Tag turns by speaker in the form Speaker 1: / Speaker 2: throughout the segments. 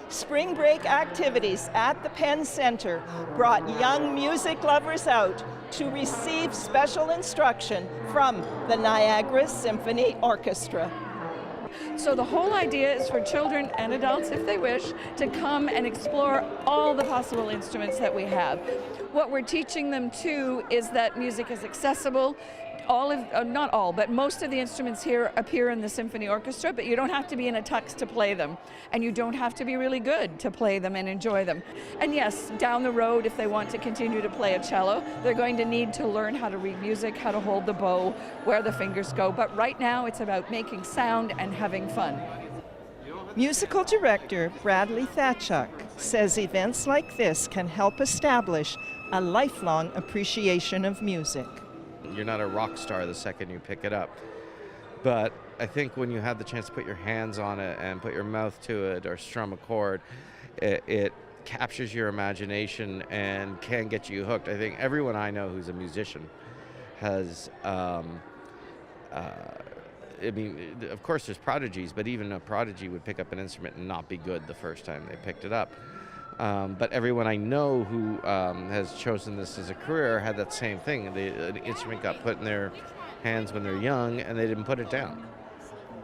Speaker 1: Spring break activities at the Penn Center brought young music lovers out to receive special instruction from the Niagara Symphony Orchestra.
Speaker 2: So the whole idea is for children and adults, if they wish, to come and explore all the possible instruments that we have. What we're teaching them too is that music is accessible. Not all, but most of the instruments here appear in the symphony orchestra, but you don't have to be in a tux to play them, and you don't have to be really good to play them and enjoy them. And yes, down the road, if they want to continue to play a cello, they're going to need to learn how to read music, how to hold the bow, where the fingers go, but right now it's about making sound and having fun.
Speaker 1: Musical director Bradley Thatchuk says events like this can help establish a lifelong appreciation of music.
Speaker 3: You're not a rock star the second you pick it up. But I think when you have the chance to put your hands on it and put your mouth to it or strum a chord, it captures your imagination and can get you hooked. I think everyone I know who's a musician has, I mean, of course there's prodigies, but even a prodigy would pick up an instrument and not be good the first time they picked it up. But everyone I know who has chosen this as a career had that same thing. An instrument got put in their hands when they're young and they didn't put it down.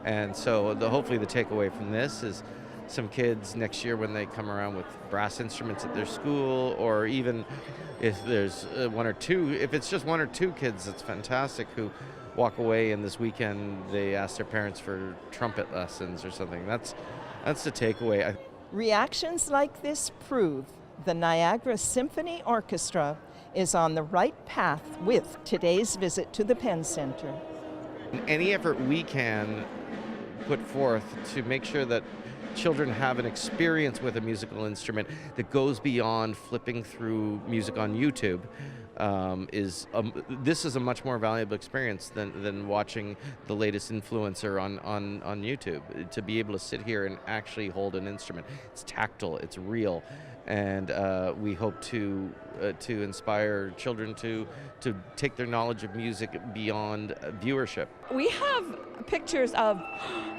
Speaker 3: And so hopefully the takeaway from this is some kids next year when they come around with brass instruments at their school, or even if there's one or two, if it's just one or two kids, it's fantastic, who walk away and this weekend they ask their parents for trumpet lessons or something. That's the takeaway.
Speaker 1: Reactions like this prove the Niagara Symphony Orchestra is on the right path with today's visit to the Penn Center.
Speaker 3: Any effort we can put forth to make sure that children have an experience with a musical instrument that goes beyond flipping through music on YouTube this is a much more valuable experience than watching the latest influencer on YouTube. To be able to sit here and actually hold an instrument, it's tactile, it's real, and we hope to inspire children to take their knowledge of music beyond viewership.
Speaker 2: We have pictures of,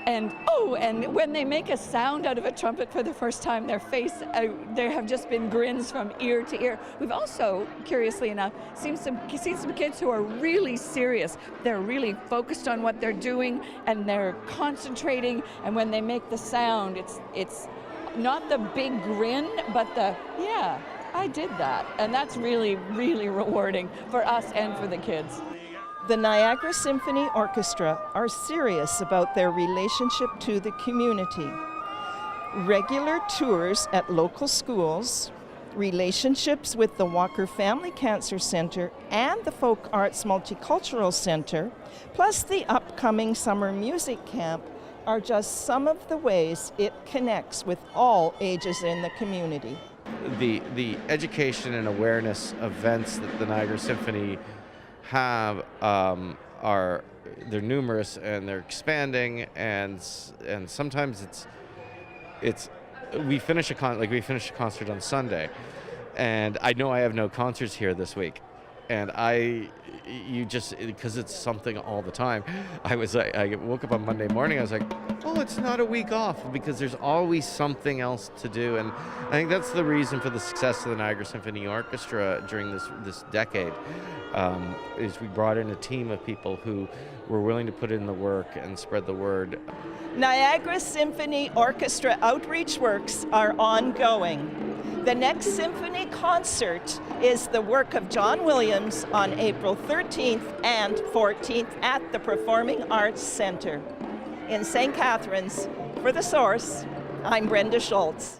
Speaker 2: and when they make a sound out of a trumpet for the first time, their face, there have just been grins from ear to ear. We've also, curiously enough, seen some kids who are really serious. They're really focused on what they're doing and they're concentrating, and when they make the sound, it's not the big grin, but the, yeah, I did that. And that's really, really rewarding for us and for the kids.
Speaker 1: The Niagara Symphony Orchestra are serious about their relationship to the community. Regular tours at local schools, relationships with the Walker Family Cancer Center and the Folk Arts Multicultural Center, plus the upcoming summer music camp, are just some of the ways it connects with all ages in the community.
Speaker 3: The education and awareness events that the Niagara Symphony have they're numerous and they're expanding, and sometimes we finish a concert on Sunday, and I know I have no concerts here this week, and because it's something all the time. I woke up on Monday morning, I was like, oh, it's not a week off, because there's always something else to do. And I think that's the reason for the success of the Niagara Symphony Orchestra during this decade, is we brought in a team of people who were willing to put in the work and spread the word.
Speaker 1: Niagara Symphony Orchestra outreach works are ongoing. The next symphony concert is the work of John Williams on April 13th and 14th at the Performing Arts Center. In St. Catharines, for The Source, I'm Brenda Schultz.